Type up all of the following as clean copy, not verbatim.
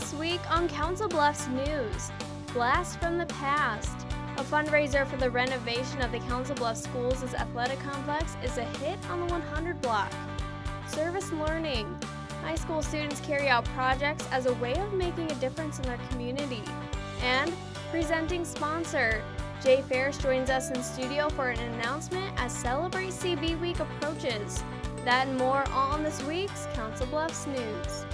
This week on Council Bluffs News, Blast from the Past. A fundraiser for the renovation of the Council Bluffs Schools' athletic complex is a hit on the 100 block. Service learning. High school students carry out projects as a way of making a difference in their community. And presenting sponsor. Jay Ferris joins us in studio for an announcement as Celebrate CB Week approaches. That and more on this week's Council Bluffs News.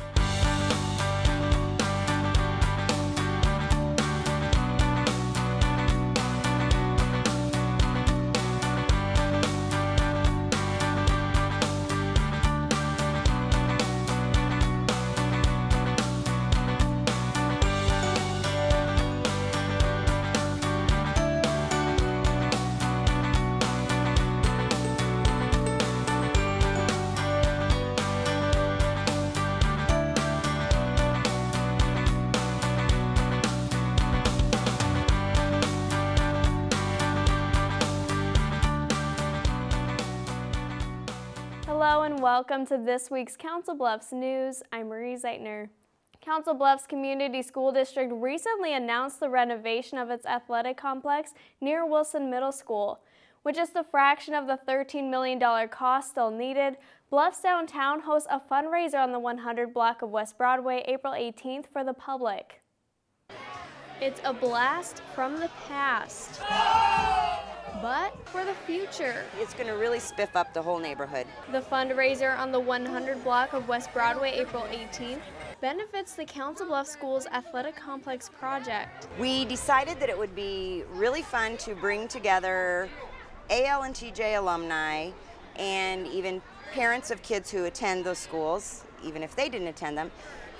Hello and welcome to this week's Council Bluffs News. I'm Marie Zeitner. Council Bluffs Community School District recently announced the renovation of its athletic complex near Wilson Middle School. With just a fraction of the $13 million cost still needed, Bluffs Downtown hosts a fundraiser on the 100 block of West Broadway April 18th for the public. It's a blast from the past, but for the future. It's going to really spiff up the whole neighborhood. The fundraiser on the 100 block of West Broadway April 18th benefits the Council Bluffs Schools Athletic Complex project. We decided that it would be really fun to bring together AL and TJ alumni and even parents of kids who attend those schools, even if they didn't attend them,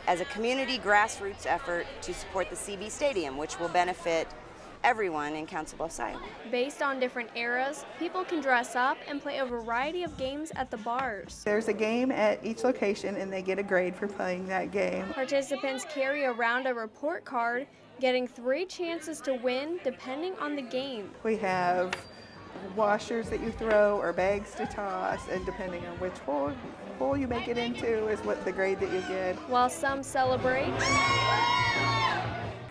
as a community grassroots effort to support the CB Stadium, which will benefit everyone in Council Bluffs, Iowa. Based on different eras, people can dress up and play a variety of games at the bars. There's a game at each location and they get a grade for playing that game. Participants carry around a report card, getting 3 chances to win depending on the game. We have washers that you throw or bags to toss, and depending on which hole you make it into is what the grade that you get. While some celebrate,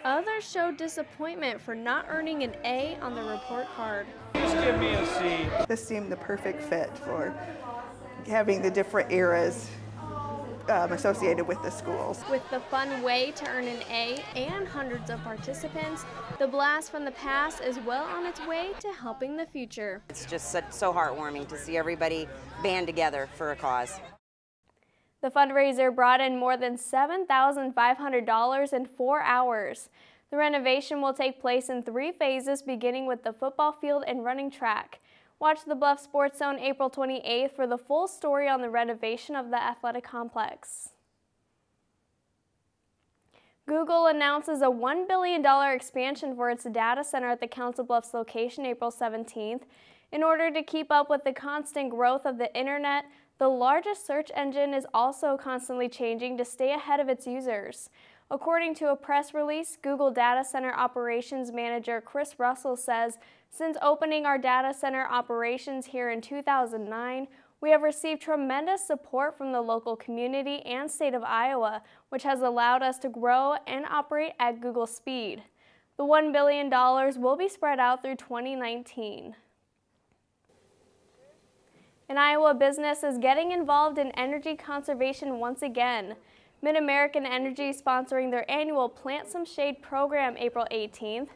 others show disappointment for not earning an A on the report card. Just give me a C. This seemed the perfect fit for having the different eras associated with the schools. With the fun way to earn an A and hundreds of participants, the blast from the past is well on its way to helping the future. It's just so heartwarming to see everybody band together for a cause. The fundraiser brought in more than $7,500 in 4 hours. The renovation will take place in 3 phases, beginning with the football field and running track. Watch the Bluff Sports Zone April 28th for the full story on the renovation of the athletic complex. Google announces a $1 billion expansion for its data center at the Council Bluffs location April 17th. In order to keep up with the constant growth of the internet, the largest search engine is also constantly changing to stay ahead of its users. According to a press release, Google Data Center Operations Manager Chris Russell says, "Since opening our data center operations here in 2009, we have received tremendous support from the local community and state of Iowa, which has allowed us to grow and operate at Google speed." The $1 billion will be spread out through 2019. An Iowa business is getting involved in energy conservation once again. Mid-American Energy is sponsoring their annual Plant Some Shade program April 18th.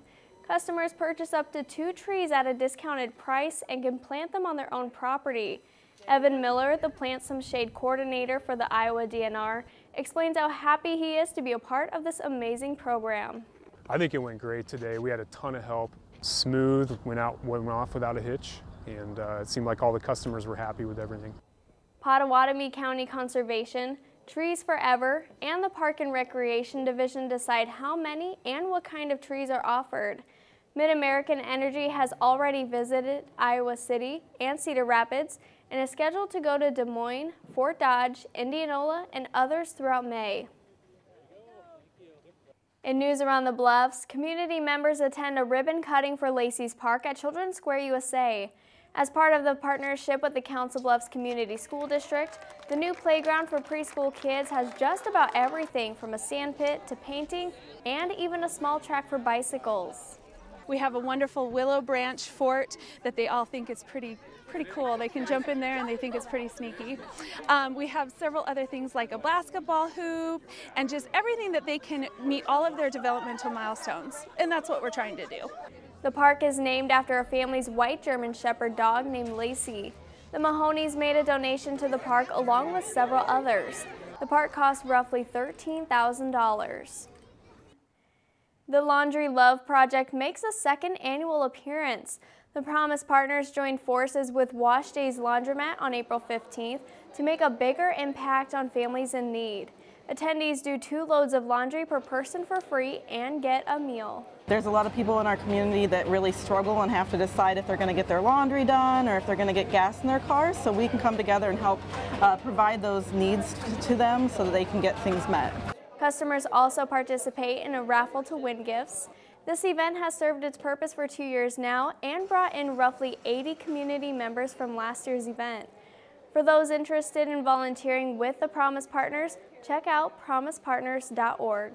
Customers purchase up to 2 trees at a discounted price and can plant them on their own property. Evan Miller, the Plant Some Shade coordinator for the Iowa DNR, explains how happy he is to be a part of this amazing program. I think it went great today. We had a ton of help. Smooth, went off without a hitch, and it seemed like all the customers were happy with everything. Pottawatomie County Conservation, Trees Forever, and the Park and Recreation Division decide how many and what kind of trees are offered. Mid-American Energy has already visited Iowa City and Cedar Rapids and is scheduled to go to Des Moines, Fort Dodge, Indianola, and others throughout May. In news around the Bluffs, community members attend a ribbon cutting for Lacey's Park at Children's Square USA. As part of the partnership with the Council Bluffs Community School District, the new playground for preschool kids has just about everything from a sand pit to painting and even a small track for bicycles. We have a wonderful willow branch fort that they all think is pretty cool. They can jump in there and they think it's pretty sneaky. We have several other things like a basketball hoop and just everything that they can meet all of their developmental milestones. And that's what we're trying to do. The park is named after a family's white German Shepherd dog named Lacey. The Mahoneys made a donation to the park along with several others. The park cost roughly $13,000. The Laundry Love Project makes a second annual appearance. The Promise Partners joined forces with Wash Days Laundromat on April 15th to make a bigger impact on families in need. Attendees do 2 loads of laundry per person for free and get a meal. There's a lot of people in our community that really struggle and have to decide if they're going to get their laundry done or if they're going to get gas in their cars, so we can come together and help provide those needs to them so that they can get things met. Customers also participate in a raffle to win gifts. This event has served its purpose for 2 years now and brought in roughly 80 community members from last year's event. For those interested in volunteering with the Promise Partners, check out promisepartners.org.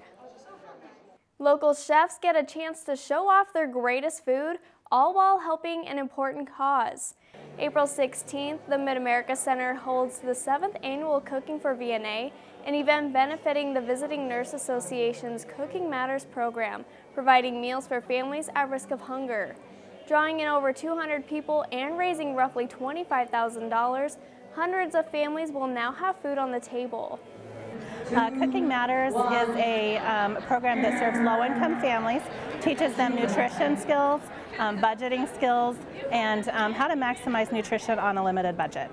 Local chefs get a chance to show off their greatest food, all while helping an important cause. April 16th, the Mid-America Center holds the 7th annual Cooking for VNA, an event benefiting the Visiting Nurse Association's Cooking Matters program, providing meals for families at risk of hunger. Drawing in over 200 people and raising roughly $25,000, hundreds of families will now have food on the table. Cooking Matters is a program that serves low-income families, teaches them nutrition skills, budgeting skills, and how to maximize nutrition on a limited budget.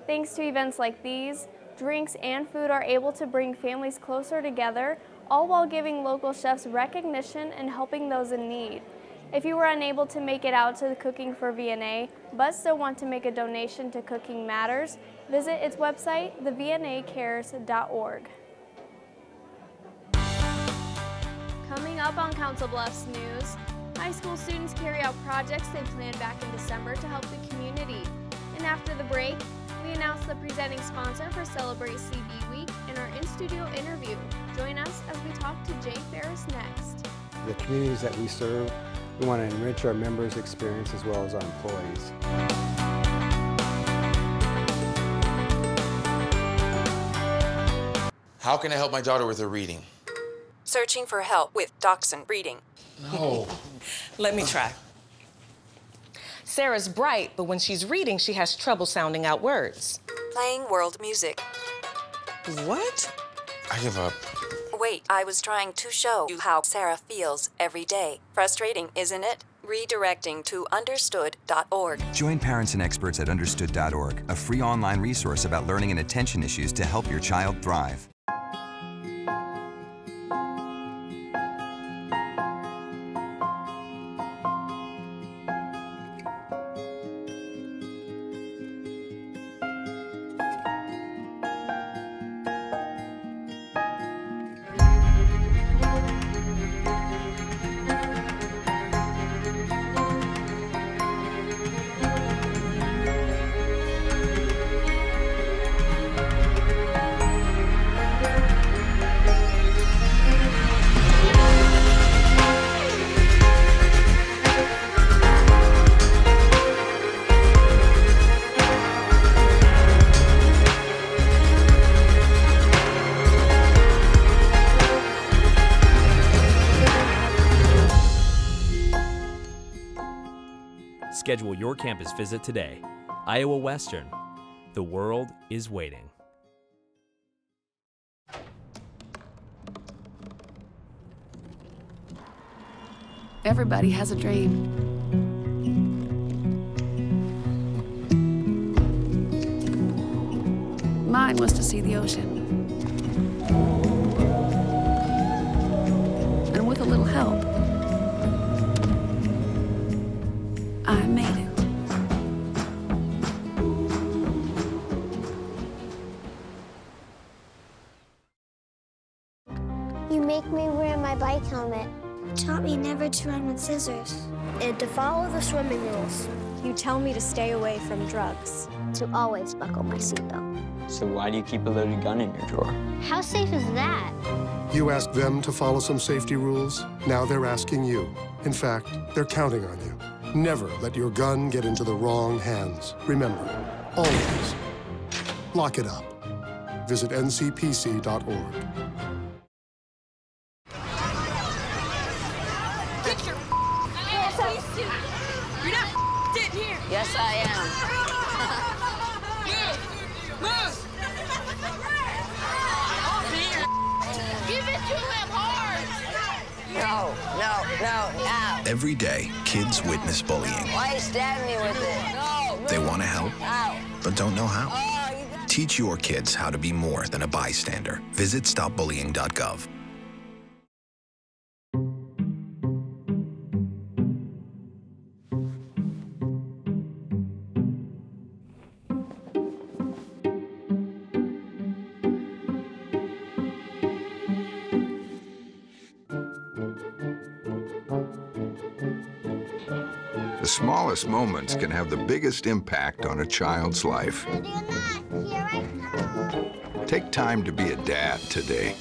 Thanks to events like these, drinks and food are able to bring families closer together, all while giving local chefs recognition and helping those in need. If you were unable to make it out to the Cooking for VNA, but still want to make a donation to Cooking Matters, visit its website, thevnacares.org. Coming up on Council Bluffs News, high school students carry out projects they planned back in December to help the community. And after the break, we announce the presenting sponsor for Celebrate CB Week in our in-studio interview. Join us as we talk to Jay Ferris next. The communities that we serve, we want to enrich our members' experience as well as our employees. How can I help my daughter with her reading? Searching for help with Dachshund Reading. No. Let me try. Sarah's bright, but when she's reading, she has trouble sounding out words. Playing world music. What? I give up. Wait, I was trying to show you how Sarah feels every day. Frustrating, isn't it? Redirecting to understood.org. Join parents and experts at understood.org, a free online resource about learning and attention issues to help your child thrive. Schedule your campus visit today. Iowa Western. The world is waiting. Everybody has a dream. Mine was to see the ocean. And with a little help, I made it. You make me wear my bike helmet. taught me never to run with scissors. And to follow the swimming rules. You tell me to stay away from drugs. To always buckle my seatbelt. So why do you keep a loaded gun in your drawer? How safe is that? You asked them to follow some safety rules. Now they're asking you. In fact, they're counting on you. Never let your gun get into the wrong hands. Remember, always lock it up. Visit ncpc.org. Get your ass up. You're not in here. Yes, I am. Move! Give it to him hard! No. Every day, kids witness bullying. Why you stab me with it? No. They want to help, Ow. but don't know how. Teach your kids how to be more than a bystander. Visit stopbullying.gov. The smallest moments can have the biggest impact on a child's life. Take time to be a dad today.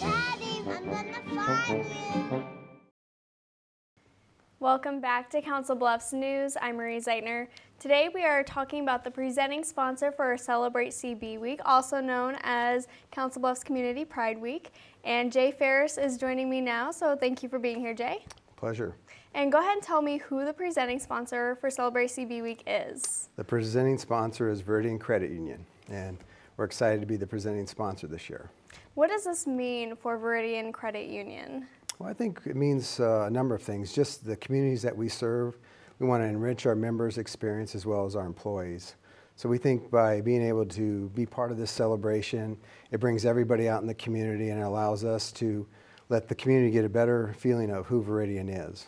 Welcome back to Council Bluffs News. I'm Marie Zeitner. Today we are talking about the presenting sponsor for Celebrate CB Week, also known as Council Bluffs Community Pride Week. And Jay Ferris is joining me now, so thank you for being here, Jay. Pleasure. And go ahead and tell me who the presenting sponsor for Celebrate CB Week is. The presenting sponsor is Viridian Credit Union, and we're excited to be the presenting sponsor this year. What does this mean for Viridian Credit Union? Well, I think it means a number of things. Just the communities that we serve, we want to enrich our members' experience as well as our employees. So we think by being able to be part of this celebration, it brings everybody out in the community and it allows us to let the community get a better feeling of who Viridian is.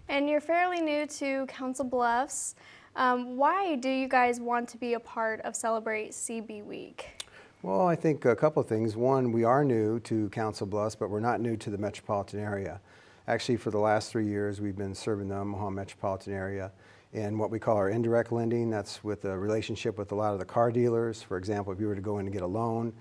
And you're fairly new to Council Bluffs. Why do you guys want to be a part of Celebrate CB Week? Well, I think a couple of things. One, we are new to Council Bluffs, but we're not new to the metropolitan area. Actually, for the last 3 years, we've been serving the Omaha metropolitan area in what we call our indirect lending. That's with a relationship with a lot of the car dealers. For example, if you were to go in and get a loan,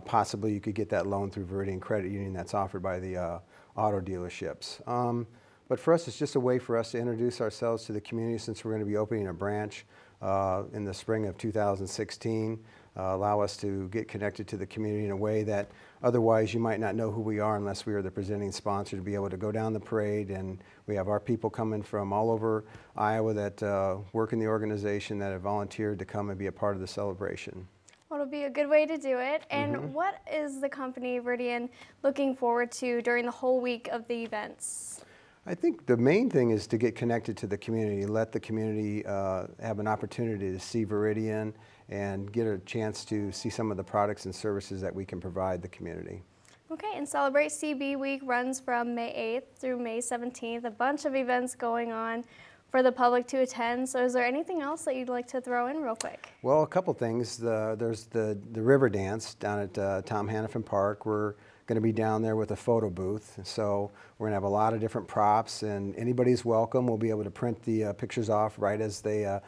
possibly you could get that loan through Viridian Credit Union that's offered by the auto dealerships. But for us, it's just a way for us to introduce ourselves to the community since we're going to be opening a branch in the spring of 2016. Allow us to get connected to the community in a way that otherwise you might not know who we are unless we are the presenting sponsor, to be able to go down the parade. And we have our people coming from all over Iowa that work in the organization that have volunteered to come and be a part of the celebration. Well, it'll be a good way to do it. And what is the company Viridian looking forward to during the whole week of the events? I think the main thing is to get connected to the community, let the community have an opportunity to see Viridian and get a chance to see some of the products and services that we can provide the community. Okay, and Celebrate CB Week runs from May 8th through May 17th. A bunch of events going on for the public to attend. So is there anything else that you'd like to throw in real quick? Well, a couple things. There's the river dance down at Tom Hannafin Park. We're going to be down there with a photo booth. So we're going to have a lot of different props, and anybody's welcome. We'll be able to print the pictures off right as they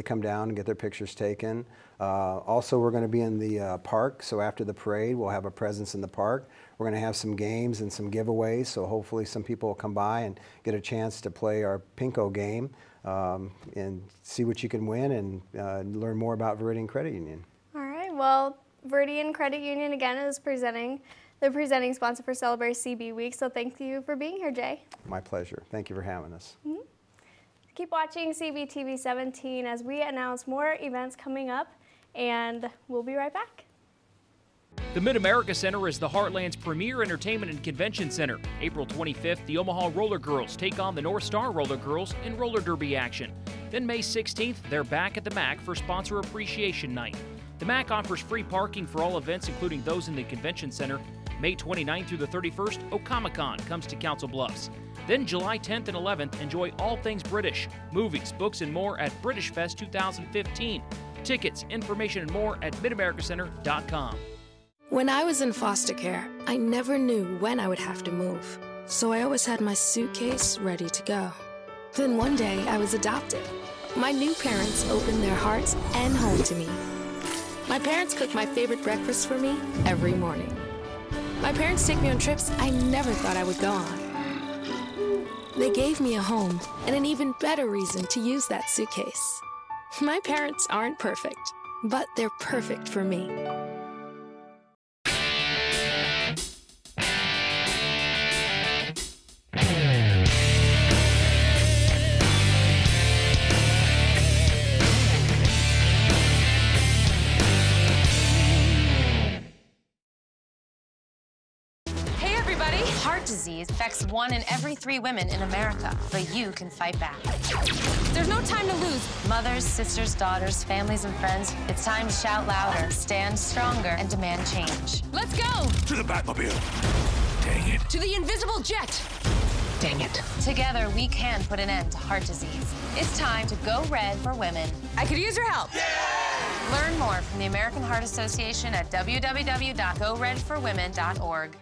come down and get their pictures taken. Also, we're going to be in the park, so after the parade, we'll have a presence in the park. We're going to have some games and some giveaways, so hopefully some people will come by and get a chance to play our Pinko game and see what you can win and learn more about Viridian Credit Union. All right, well, Viridian Credit Union, again, is the presenting sponsor for Celebrate CB Week, so thank you for being here, Jay. My pleasure. Thank you for having us. Keep watching CBTV 17 as we announce more events coming up, and we'll be right back. The Mid-America Center is the Heartland's premier entertainment and convention center. April 25th, the Omaha Roller Girls take on the North Star Roller Girls in roller derby action. Then May 16th, they're back at the MAC for Sponsor Appreciation Night. The MAC offers free parking for all events, including those in the convention center. May 29th through the 31st, Okamacon comes to Council Bluffs. Then July 10th and 11th, enjoy all things British, movies, books, and more at British Fest 2015. Tickets, information, and more at midamericacenter.com. When I was in foster care, I never knew when I would have to move. so I always had my suitcase ready to go. Then one day, I was adopted. My new parents opened their hearts and home to me. My parents cook my favorite breakfast for me every morning. My parents take me on trips I never thought I would go on. They gave me a home and an even better reason to use that suitcase. My parents aren't perfect, but they're perfect for me. Heart disease affects 1 in every 3 women in America, but you can fight back. There's no time to lose. Mothers, sisters, daughters, families, and friends, it's time to shout louder, stand stronger, and demand change. Let's go! To the Batmobile. Dang it. To the invisible jet. Dang it. Together, we can put an end to heart disease. It's time to go red for women. I could use your help. Yeah! Learn more from the American Heart Association at www.goredforwomen.org.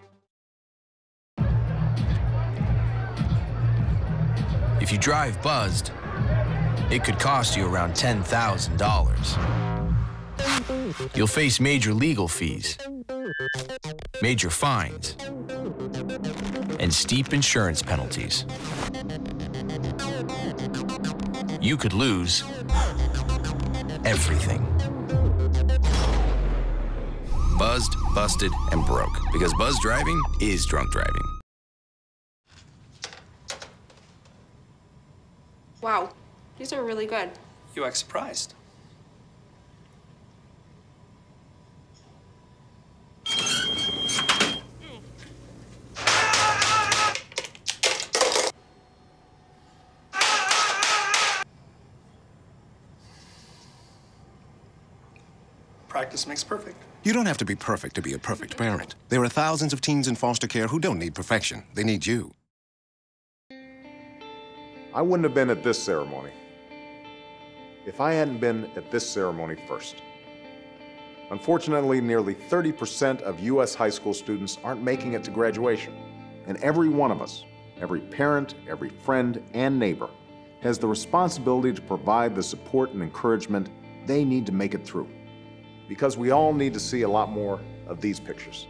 If you drive buzzed, it could cost you around $10,000. You'll face major legal fees, major fines, and steep insurance penalties. You could lose everything. Buzzed, busted, and broke, because buzz driving is drunk driving. Wow, these are really good. You act surprised. Practice makes perfect. You don't have to be perfect to be a perfect parent. There are thousands of teens in foster care who don't need perfection. They need you. I wouldn't have been at this ceremony if I hadn't been at this ceremony first. Unfortunately, nearly 30% of U.S. high school students aren't making it to graduation. And every one of us, every parent, every friend, and neighbor, has the responsibility to provide the support and encouragement they need to make it through. Because we all need to see a lot more of these pictures.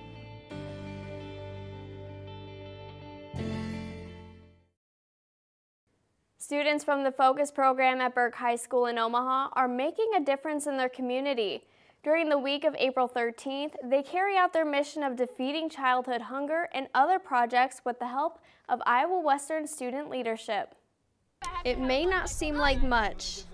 Students from the Focus program at Burke High School in Omaha are making a difference in their community. During the week of April 13th, they carry out their mission of defeating childhood hunger and other projects with the help of Iowa Western student leadership. It may not seem like much.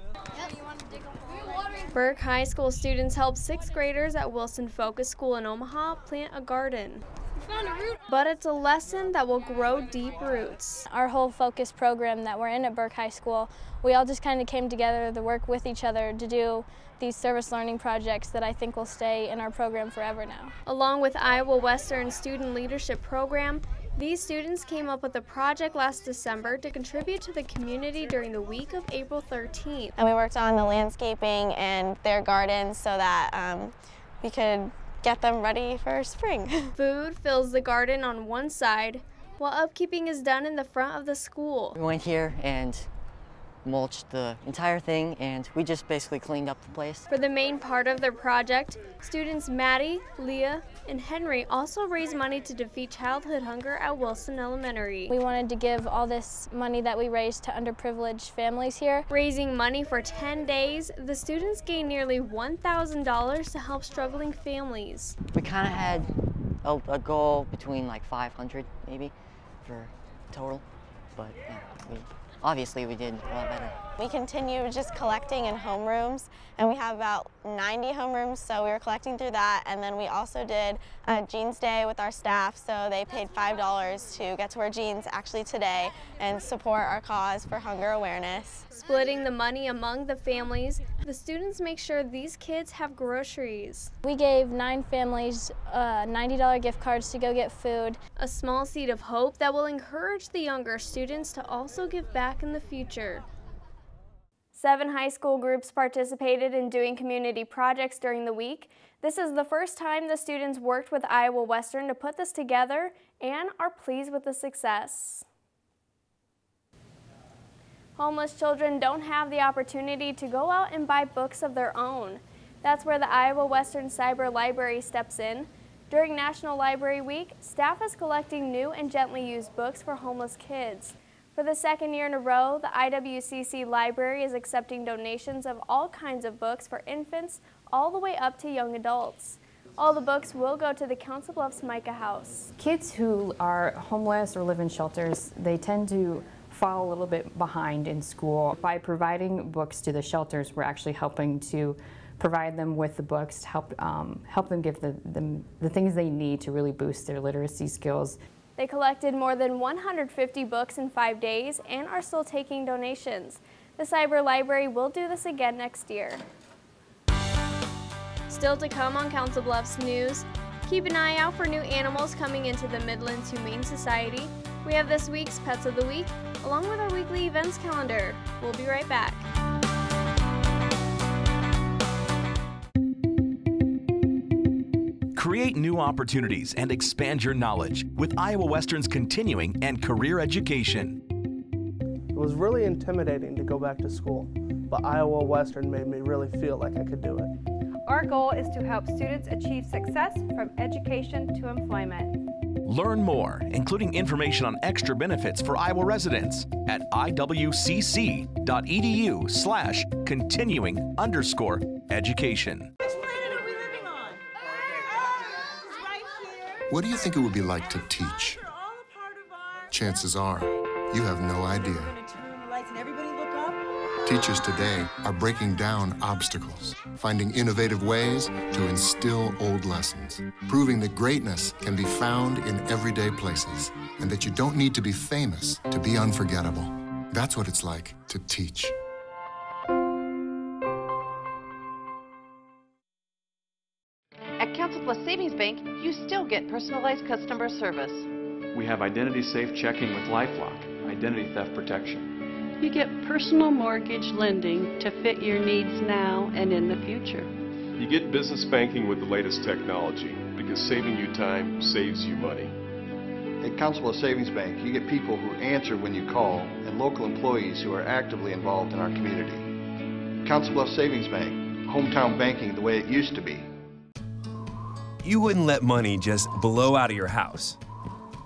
Burke High School students helped 6th graders at Wilson Focus School in Omaha plant a garden. But it's a lesson that will grow deep roots. Our whole Focus program that we're in at Burke High School, we all just kind of came together to work with each other to do these service learning projects that I think will stay in our program forever now. Along with Iowa Western Student Leadership Program, these students came up with a project last December to contribute to the community during the week of April 13th. And we worked on the landscaping and their gardens so that we could get them ready for spring. Food fills the garden on one side, while upkeeping is done in the front of the school. We went here and mulched the entire thing, and we just basically cleaned up the place. For the main part of their project, students Maddie, Leah, and Henry also raised money to defeat childhood hunger at Wilson Elementary. We wanted to give all this money that we raised to underprivileged families here. Raising money for 10 days, the students gained nearly $1,000 to help struggling families. We kind of had a goal between like 500 maybe for total, but yeah, obviously we did a lot better. We continue just collecting in homerooms, and we have about 90 homerooms, so we were collecting through that. And then we also did Jeans Day with our staff, so they paid $5 to get to wear jeans actually today and support our cause for hunger awareness. Splitting the money among the families, the students make sure these kids have groceries. We gave 9 families $90 gift cards to go get food. A small seed of hope that will encourage the younger students to also give back in the future. 7 high school groups participated in doing community projects during the week. This is the first time the students worked with Iowa Western to put this together and are pleased with the success. Homeless children don't have the opportunity to go out and buy books of their own. That's where the Iowa Western Cyber Library steps in. During National Library Week, staff is collecting new and gently used books for homeless kids. For the second year in a row, the IWCC Library is accepting donations of all kinds of books for infants all the way up to young adults. All the books will go to the Council Bluffs Micah House. Kids who are homeless or live in shelters, they tend to fall a little bit behind in school. By providing books to the shelters, we're actually helping to provide them with the books to help them give the things they need to really boost their literacy skills. They collected more than 150 books in 5 days and are still taking donations. The Cyber Library will do this again next year. Still to come on Council Bluffs News, keep an eye out for new animals coming into the Midlands Humane Society. We have this week's Pets of the Week, along with our weekly events calendar. We'll be right back. Create new opportunities and expand your knowledge with Iowa Western's continuing and career education. It was really intimidating to go back to school, but Iowa Western made me really feel like I could do it. Our goal is to help students achieve success from education to employment. Learn more, including information on extra benefits for Iowa residents at iwcc.edu/continuing_education. What do you think it would be like to teach? Chances are, you have no idea. Teachers today are breaking down obstacles, finding innovative ways to instill old lessons, proving that greatness can be found in everyday places, and that you don't need to be famous to be unforgettable. That's what it's like to teach. At Council Plus Savings Bank, you still get personalized customer service. We have identity-safe checking with LifeLock, identity theft protection. You get personal mortgage lending to fit your needs now and in the future. You get business banking with the latest technology because saving you time saves you money. At Council Bluffs Savings Bank, you get people who answer when you call and local employees who are actively involved in our community. Council Bluffs Savings Bank, hometown banking the way it used to be. You wouldn't let money just blow out of your house.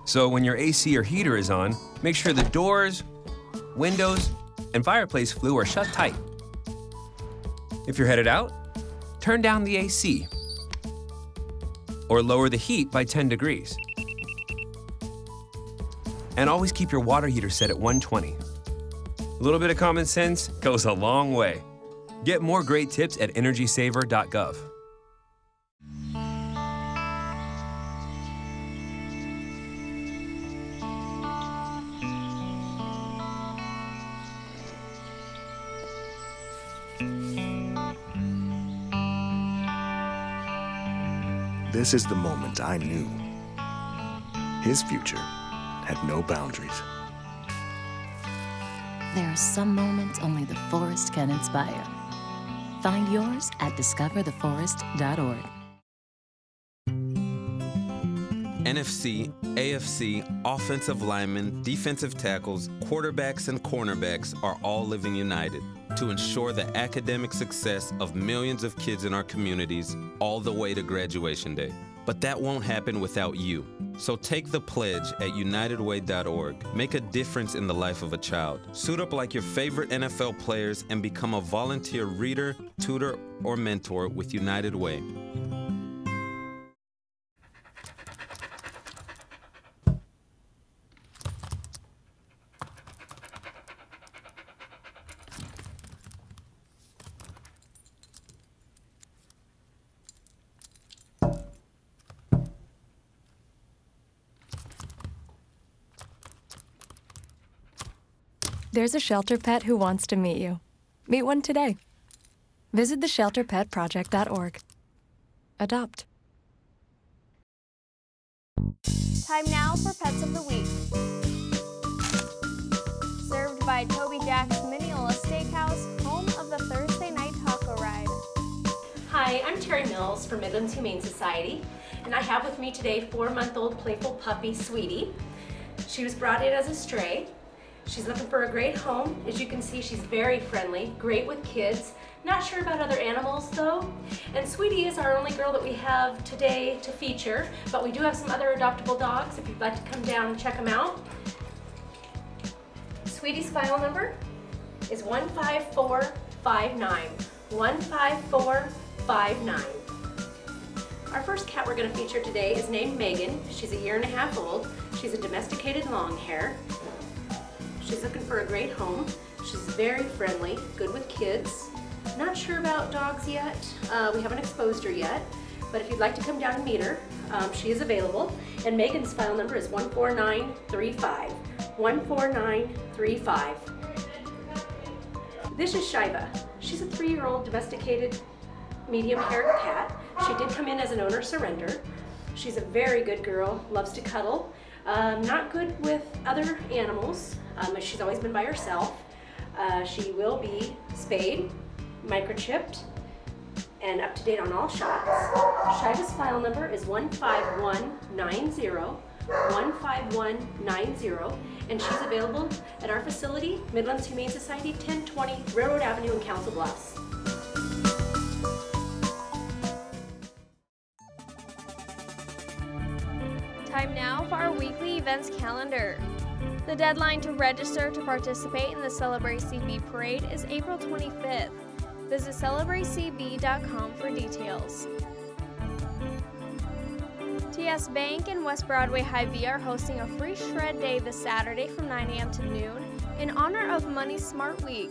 So when your AC or heater is on, make sure the doors, windows, and fireplace flue are shut tight. If you're headed out, turn down the AC or lower the heat by 10 degrees. And always keep your water heater set at 120. A little bit of common sense goes a long way. Get more great tips at energysaver.gov. This is the moment I knew. His future had no boundaries. There are some moments only the forest can inspire. Find yours at discovertheforest.org. NFC, AFC, offensive linemen, defensive tackles, quarterbacks, and cornerbacks are all living united to ensure the academic success of millions of kids in our communities all the way to graduation day. But that won't happen without you. So take the pledge at unitedway.org. Make a difference in the life of a child. Suit up like your favorite NFL players and become a volunteer reader, tutor, or mentor with United Way. There's a shelter pet who wants to meet you. Meet one today. Visit theshelterpetproject.org. Adopt. Time now for Pets of the Week. Served by Toby Jack's Mineola Steakhouse, home I'm Terry Mills from Midlands Humane Society, and I have with me today 4-month-old playful puppy, Sweetie. She was brought in as a stray. She's looking for a great home. As you can see, she's very friendly, great with kids. Not sure about other animals though. And Sweetie is our only girl that we have today to feature, but we do have some other adoptable dogs if you'd like to come down and check them out. Sweetie's file number is 15459. 15459. Our first cat we're going to feature today is named Megan. She's 1.5 years old. She's a domesticated long hair. She's looking for a great home. She's very friendly, good with kids. Not sure about dogs yet. We haven't exposed her yet, but if you'd like to come down and meet her, she is available. And Megan's file number is 14935. 14935. This is Shiva. She's a 3-year-old domesticated medium-haired cat. She did come in as an owner surrender. She's a very good girl, loves to cuddle. Not good with other animals. She's always been by herself. She will be spayed, microchipped, and up to date on all shots. Shiva's file number is 15190. 15190, and she's available at our facility, Midlands Humane Society, 1020 Railroad Avenue in Council Bluffs. Time now for our weekly events calendar. The deadline to register to participate in the Celebrate CB Parade is April 25th. Visit celebratecb.com for details. TS Bank and West Broadway Hy-Vee are hosting a free shred day this Saturday from 9 a.m. to noon in honor of Money Smart Week.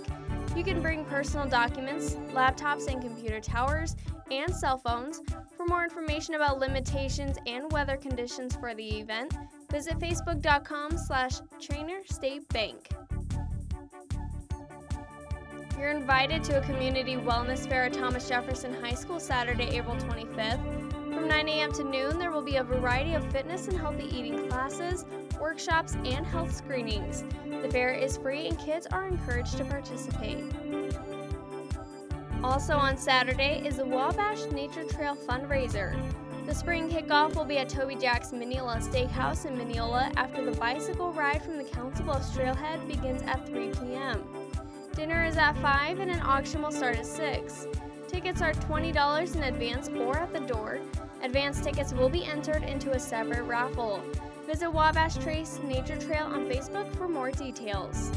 You can bring personal documents, laptops and computer towers, and cell phones. For more information about limitations and weather conditions for the event, visit facebook.com/TrainerStateBank. You're invited to a community wellness fair at Thomas Jefferson High School Saturday, April 25th. From 9 a.m. to noon, there will be a variety of fitness and healthy eating classes, workshops, and health screenings. The fair is free and kids are encouraged to participate. Also on Saturday is the Wabash Nature Trail fundraiser. The spring kickoff will be at Toby Jack's Mineola Steakhouse in Mineola after the bicycle ride from the Council Bluffs Trailhead begins at 3 p.m. Dinner is at 5 and an auction will start at 6. Tickets are $20 in advance or at the door. Advance tickets will be entered into a separate raffle. Visit Wabash Trace Nature Trail on Facebook for more details.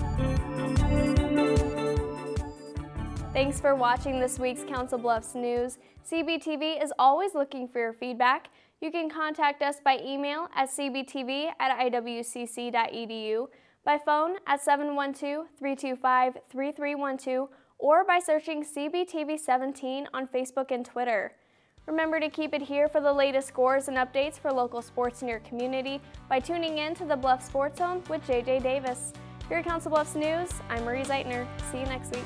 Thanks for watching this week's Council Bluffs News. CBTV is always looking for your feedback. You can contact us by email at cbtv@iwcc.edu, by phone at 712-325-3312, or by searching CBTV17 on Facebook and Twitter. Remember to keep it here for the latest scores and updates for local sports in your community by tuning in to the Bluff Sports Zone with JJ Davis. For your Council Bluffs News, I'm Marie Zeitner. See you next week.